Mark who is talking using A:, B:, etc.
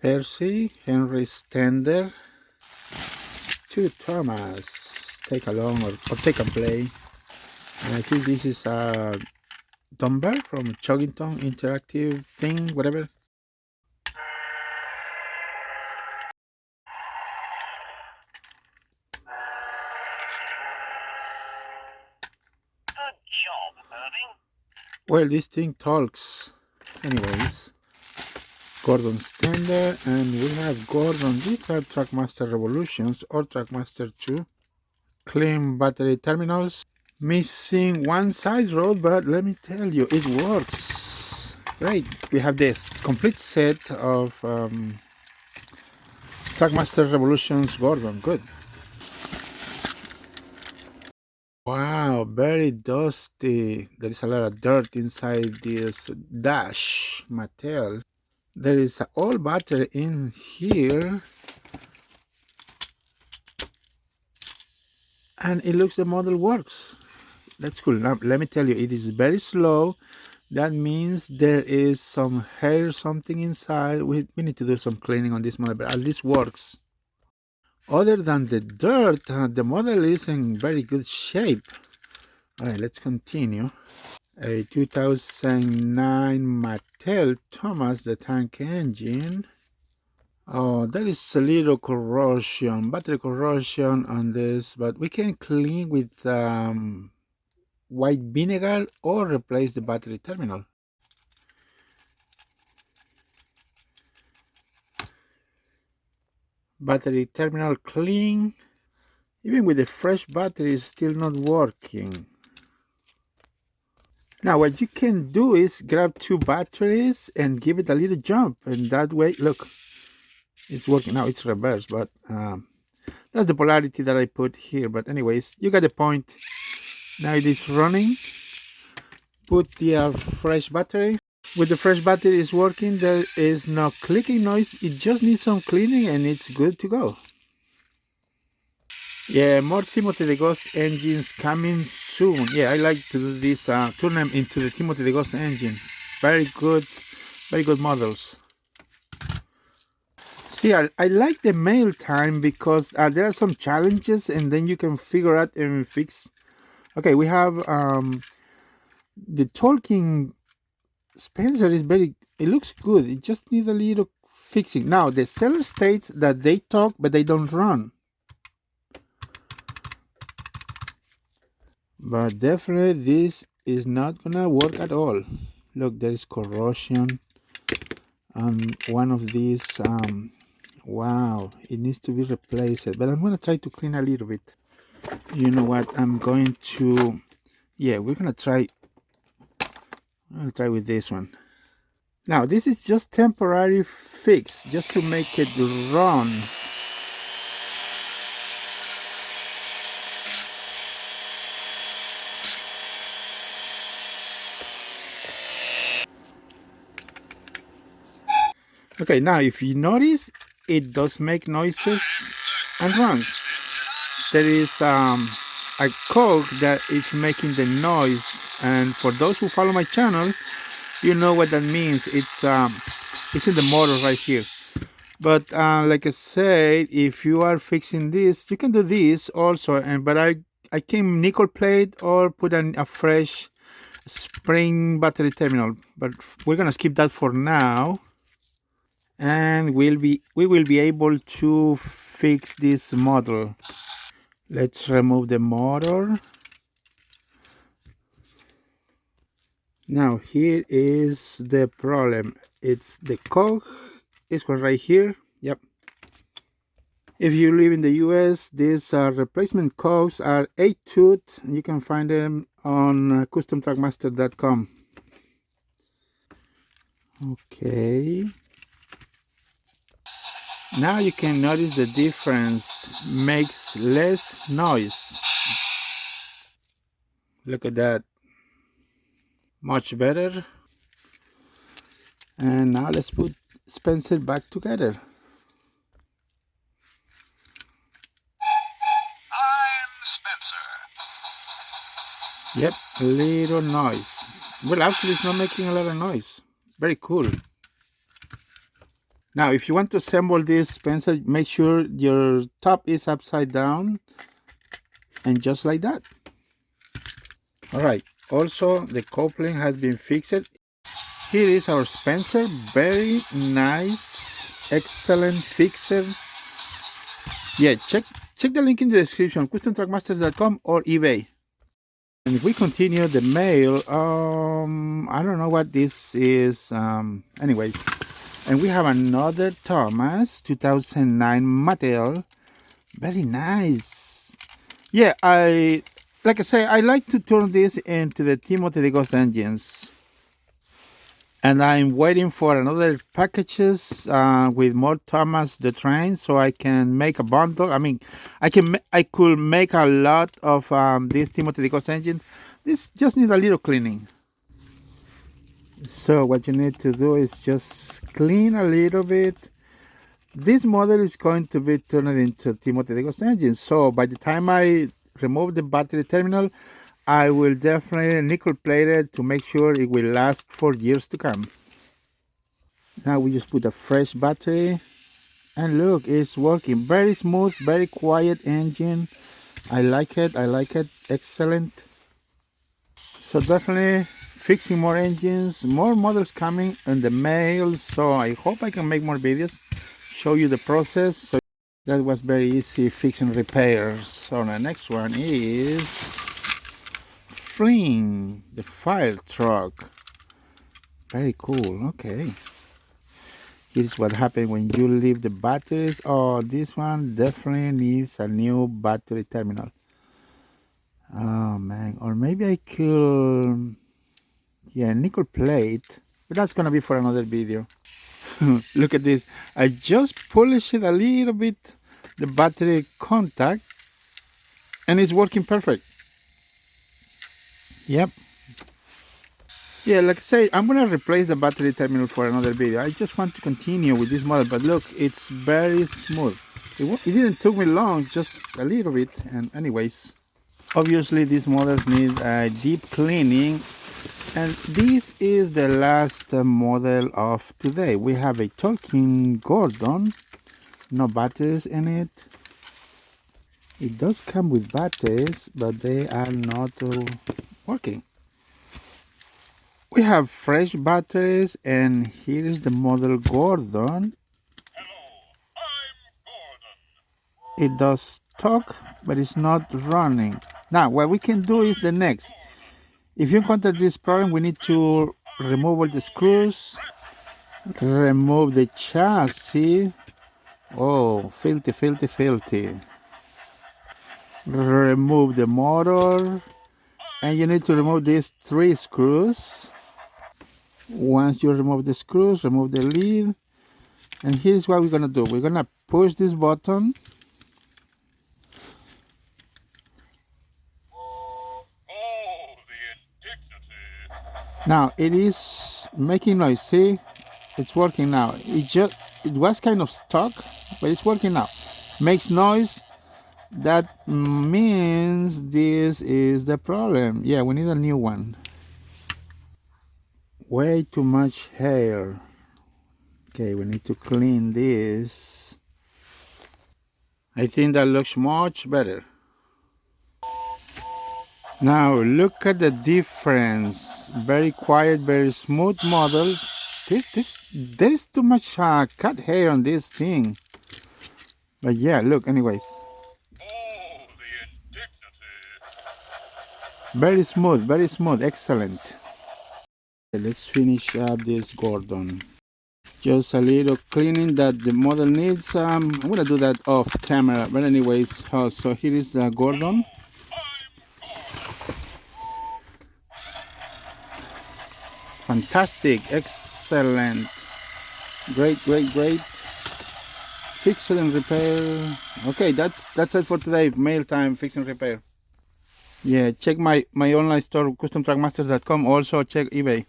A: Percy, Henry Stender, to Thomas. Take along or take and play. And I think this is a number from Chuggington Interactive thing, whatever.
B: Good job, Irving.
A: Well, this thing talks. Anyways, Gordon Stender, and we have Gordon. These are Trackmaster Revolutions or Trackmaster 2. Clean battery terminals. Missing one side road, but let me tell you, it works. Great. We have this complete set of Trackmaster Revolutions Gordon. Good. Wow, very dusty. There is a lot of dirt inside this dash material. There is an old battery in here. And it looks the model works. That's cool. Now, let me tell you, it is very slow. That means there is some hair, something inside. We need to do some cleaning on this model, but at least works. Other than the dirt, the model is in very good shape. All right, let's continue. A 2009 Mattel Thomas the Tank Engine. Oh, there is a little corrosion, battery corrosion on this, but we can clean with white vinegar or replace the battery terminal. Battery terminal clean. Even with the fresh battery, it's still not working. Now what you can do is grab two batteries and give it a little jump, and that way, look, it's working. Now it's reversed, but that's the polarity that I put here. But anyways, you got the point. Now it is running. Put the fresh battery. With the fresh battery is working, there is no clicking noise. It just needs some cleaning and it's good to go. Yeah, more Timothy the Ghost engines coming soon. Yeah, I like to do this, turn them into the Timothy the Ghost engine. Very good models. See, I like the mail time because there are some challenges and then you can figure out and fix. Okay, we have the Tolkien Spencer is it looks good. It just needs a little fixing. Now, the seller states that they talk, but they don't run. But definitely this is not gonna work at all. Look, there is corrosion on one of these. Wow, it needs to be replaced. But I'm gonna try to clean a little bit. You know what? I'm going to, yeah, we're gonna try. I'll try with this one. Now, this is just temporary fix, just to make it run. Okay, now if you notice, it does make noises and runs. There is a cog that is making the noise, and for those who follow my channel, you know what that means. It's in the motor right here. But like I said, if you are fixing this, you can do this also. But I can nickel plate or put a fresh spring battery terminal. But we're gonna skip that for now, and we will be able to fix this model. Let's remove the motor. Now here is the problem. It's the cog. This one right here. Yep. If you live in the US, these replacement cogs are 8-tooth. You can find them on customtrackmaster.com. Okay. Now you can notice the difference. Makes less noise. Look at that. Much better. And now let's put Spencer back together.
B: I'm Spencer.
A: Yep, a little noise. Well, actually it's not making a lot of noise. Very cool. Now, if you want to assemble this, Spencer, make sure your top is upside down, and just like that. All right. Also, the coupling has been fixed. Here is our Spencer. Very nice, excellent fixer. Yeah, check the link in the description, customtrackmasters.com or eBay. And if we continue the mail, I don't know what this is. Anyways, and we have another Thomas 2009 Mattel. Very nice. Yeah, like I say, I like to turn this into the Timothy the Ghost engines. And I'm waiting for another packages with more Thomas the Train, so I can make a bundle. I mean, I could make a lot of this Timothy the Ghost engine. This just needs a little cleaning. So what you need to do is just clean a little bit. This model is going to be turned into Timothy the Ghost engine. So by the time I remove the battery terminal, I will definitely nickel plate it to make sure it will last for years to come. Now we just put a fresh battery, and look, it's working. Very smooth, very quiet engine. I like it, excellent. So definitely fixing more engines, more models coming in the mail. So I hope I can make more videos, show you the process. So that was very easy, fixing repairs. So the next one is Flynn, the fire truck. Very cool. Okay, here's what happened when you leave the batteries. Oh, this one definitely needs a new battery terminal. Oh man, or maybe I could, yeah, nickel plate, but that's gonna be for another video. Look at this. I just polished it a little bit, the battery contact, and it's working perfect. Yep. Yeah, like I say, I'm gonna replace the battery terminal for another video. I just want to continue with this model, but look, it's very smooth. It didn't take me long, just a little bit. And anyways, obviously these models need a deep cleaning. And this is the last model of today. We have a talking Gordon, no batteries in it. It does come with batteries, but they are not working. We have fresh batteries, and here is the model Gordon.
B: Hello, I'm Gordon.
A: It does talk, but it's not running. Now, what we can do is the next. If you encounter this problem, we need to remove all the screws, remove the chassis. Oh, filthy, filthy, filthy. Remove the motor, and you need to remove these 3 screws. Once you remove the screws, remove the lid, and here's what we're gonna do. We're gonna push this button.
B: Oh, the indignity.
A: Now it is making noise. See, it's working now. It was kind of stuck, but it's working now. Makes noise. That means this is the problem. Yeah, we need a new one. Way too much hair. Okay, we need to clean this. I think that looks much better. Now look at the difference. Very quiet, very smooth model. There is too much cat hair on this thing. But yeah, look, anyways.
B: Oh, the indignity.
A: Very smooth, excellent. Okay, let's finish up this Gordon. Just a little cleaning that the model needs. I'm gonna do that off camera, but anyways, so here is the Gordon. Fantastic, excellent, great, great, great. Fix and repair. Okay, that's it for today. Mail time, fix and repair. Yeah, check my online store, customtrackmasters.com. Also check eBay.